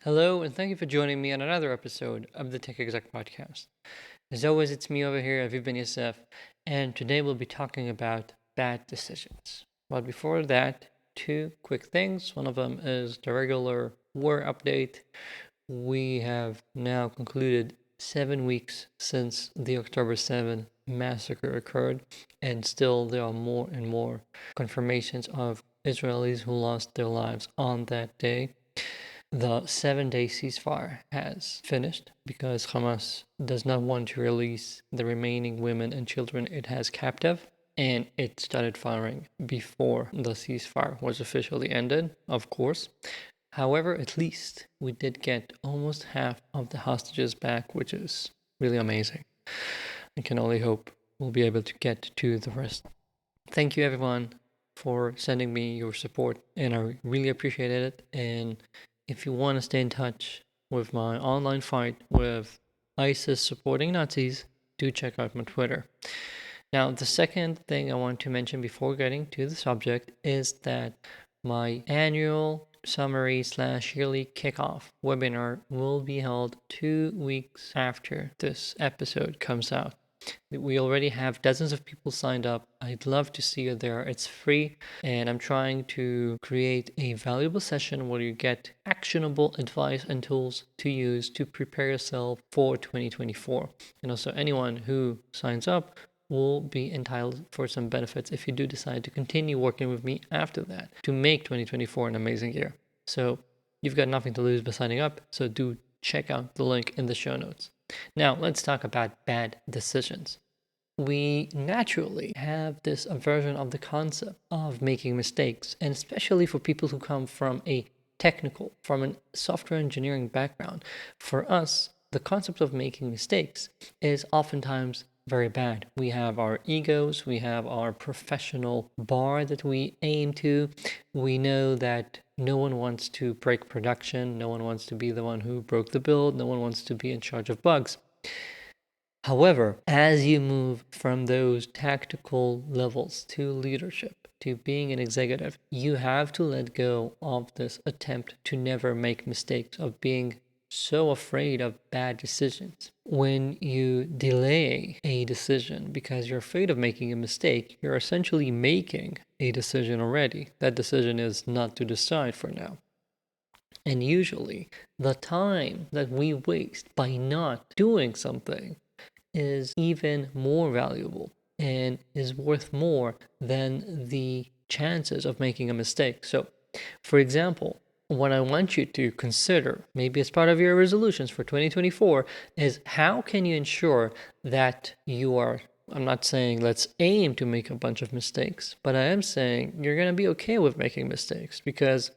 Hello, and thank you for joining me on another episode of the Tech Exec podcast. As always, it's me over here, Aviv Ben-Yosef, and today we'll be talking about bad decisions. But before that, two quick things. One of them is the regular war update. We have now concluded 7 weeks since the October 7 massacre occurred, and still there are more and more confirmations of Israelis who lost their lives on that day. The 7-day ceasefire has finished because Hamas does not want to release the remaining women and children it has captive, and it started firing before the ceasefire was officially ended, of course. However, at least we did get almost half of the hostages back, which is really amazing. I can only hope we'll be able to get to the rest. Thank you, everyone, for sending me your support, and I really appreciated it. And if you want to stay in touch with my online fight with ISIS supporting Nazis, do check out my Twitter. Now, the second thing I want to mention before getting to the subject is that my annual summary / yearly kickoff webinar will be held 2 weeks after this episode comes out. We already have dozens of people signed up. I'd love to see you there. It's free, and I'm trying to create a valuable session where you get actionable advice and tools to use to prepare yourself for 2024. And also, anyone who signs up will be entitled for some benefits if you do decide to continue working with me after that to make 2024 an amazing year. So you've got nothing to lose by signing up, so do check out the link in the show notes. Now, let's talk about bad decisions. We naturally have this aversion of the concept of making mistakes, and especially for people who come from a from a software engineering background. For us, the concept of making mistakes is oftentimes very bad. We have our egos, we have our professional bar that we aim to. We know that no one wants to break production, no one wants to be the one who broke the build, no one wants to be in charge of bugs. However, as you move from those tactical levels to leadership, to being an executive, you have to let go of this attempt to never make mistakes, of being so afraid of bad decisions. When you delay a decision because you're afraid of making a mistake, you're essentially making a decision already. That decision is not to decide for now. And usually, the time that we waste by not doing something is even more valuable and is worth more than the chances of making a mistake. So, for example, what I want you to consider, maybe as part of your resolutions for 2024, is how can you ensure that you are, I'm not saying let's aim to make a bunch of mistakes, but I am saying you're going to be okay with making mistakes, because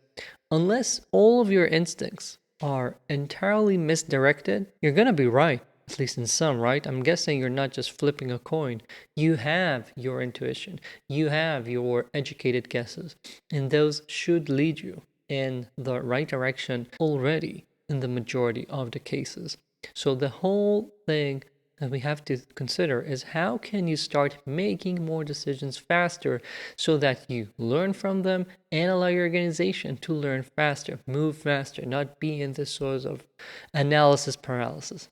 unless all of your instincts are entirely misdirected, you're going to be right, at least in some, right? I'm guessing you're not just flipping a coin. You have your intuition, you have your educated guesses, and those should lead you in the right direction already in the majority of the cases. So the whole thing that we have to consider is how can you start making more decisions faster so that you learn from them and allow your organization to learn faster, move faster, not be in this sort of analysis paralysis.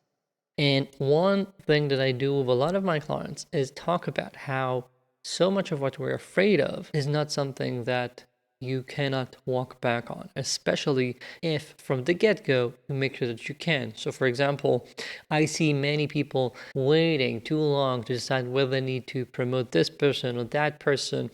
And one thing that I do with a lot of my clients is talk about how so much of what we're afraid of is not something that you cannot walk back on, especially if from the get-go you make sure that you can. So for example, I see many people waiting too long to decide whether they need to promote this person or that person,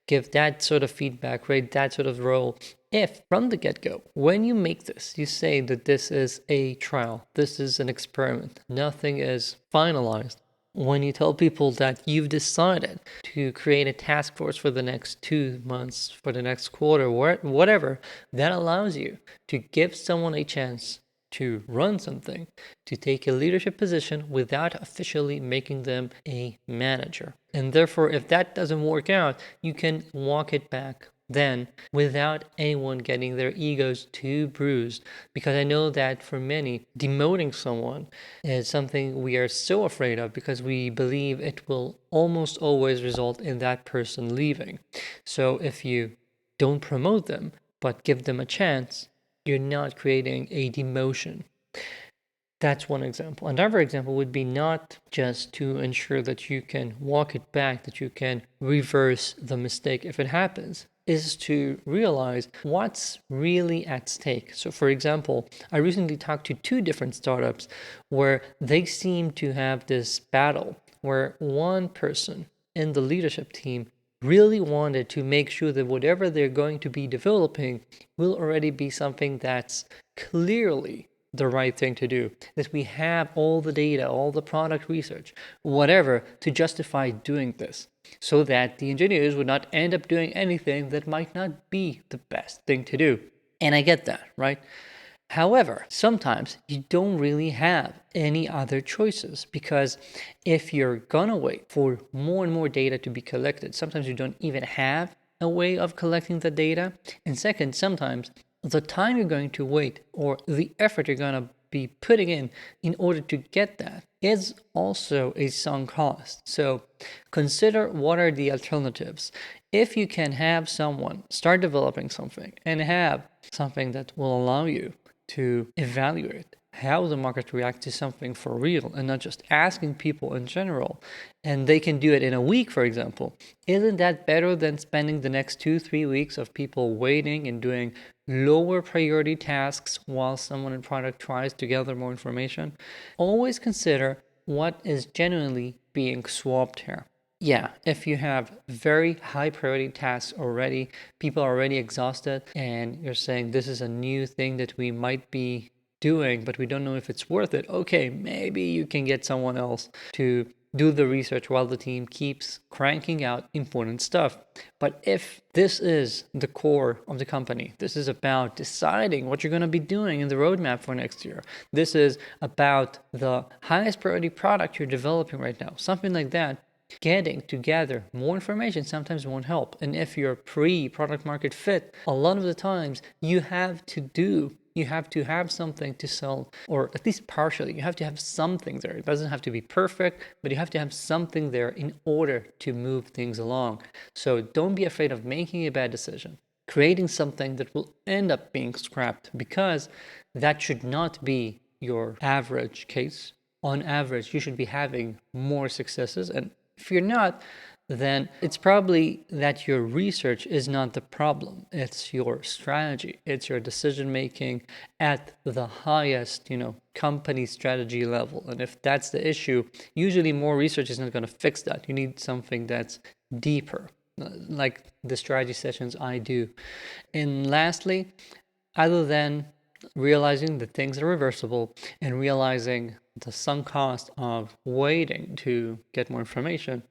give that sort of feedback, rate that sort of role. If from the get-go, when you make this, you say that this is a trial, this is an experiment, nothing is finalized. When you tell people that you've decided to create a task force for the next 2 months, for the next quarter, whatever, that allows you to give someone a chance to run something, to take a leadership position without officially making them a manager. And therefore, if that doesn't work out, you can walk it back then without anyone getting their egos too bruised. Because I know that for many, demoting someone is something we are so afraid of because we believe it will almost always result in that person leaving. So if you don't promote them, but give them a chance, You're not creating a demotion. That's one example. Another example would be not just to ensure that you can walk it back, that you can reverse the mistake if it happens, is to realize what's really at stake. So, for example, I recently talked to 2 different startups where they seem to have this battle where one person in the leadership team really wanted to make sure that whatever they're going to be developing will already be something that's clearly the right thing to do, that we have all the data, all the product research, whatever, to justify doing this, so that the engineers would not end up doing anything that might not be the best thing to do. And I get that, right? However, sometimes you don't really have any other choices, because if you're gonna wait for more and more data to be collected, sometimes you don't even have a way of collecting the data. And second, sometimes the time you're going to wait or the effort you're going to be putting in order to get that is also a sunk cost. So consider what are the alternatives. If you can have someone start developing something and have something that will allow you to evaluate how the market reacts to something for real and not just asking people in general, and they can do it in a week, for example, isn't that better than spending the next 2-3 weeks of people waiting and doing lower priority tasks while someone in product tries to gather more information? Always consider what is genuinely being swapped here. Yeah, if you have very high priority tasks already, people are already exhausted, and you're saying this is a new thing that we might be doing, but we don't know if it's worth it. Okay, maybe you can get someone else to do the research while the team keeps cranking out important stuff. But if this is the core of the company, this is about deciding what you're going to be doing in the roadmap for next year, this is about the highest priority product you're developing right now, something like that, getting to gather more information sometimes won't help. And if you're pre-product market fit, a lot of the times you have to have something to sell, or at least partially, you have to have something there. It doesn't have to be perfect, but you have to have something there in order to move things along. So don't be afraid of making a bad decision, creating something that will end up being scrapped, because that should not be your average case. On average, you should be having more successes. And if you're not, then it's probably that your research is not the problem. It's your strategy. It's your decision making at the highest, company strategy level. And if that's the issue, usually more research is not going to fix that. You need something that's deeper, like the strategy sessions I do. And lastly, other than realizing that things are reversible and realizing the sunk cost of waiting to get more information,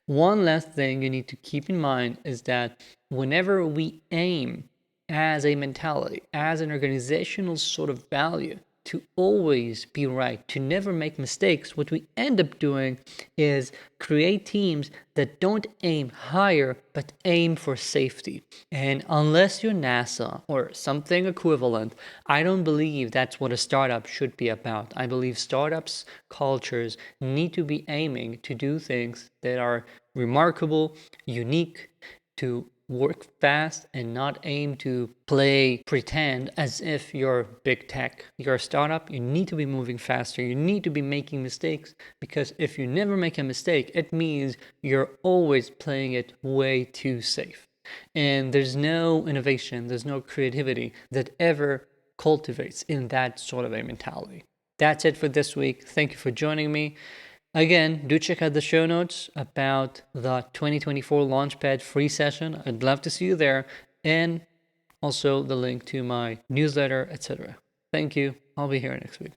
one last thing you need to keep in mind is that whenever we aim as a mentality, as an organizational sort of value, to always be right, to never make mistakes, what we end up doing is create teams that don't aim higher, but aim for safety. And unless you're NASA or something equivalent, I don't believe that's what a startup should be about. I believe startups' cultures need to be aiming to do things that are remarkable, unique, to work fast, and not aim to pretend as if you're big tech. You're a startup, you need to be moving faster, you need to be making mistakes, because if you never make a mistake, it means you're always playing it way too safe. And there's no innovation, there's no creativity that ever cultivates in that sort of a mentality. That's it for this week. Thank you for joining me. Again, do check out the show notes about the 2024 Launchpad free session. I'd love to see you there. And also the link to my newsletter, etc. Thank you. I'll be here next week.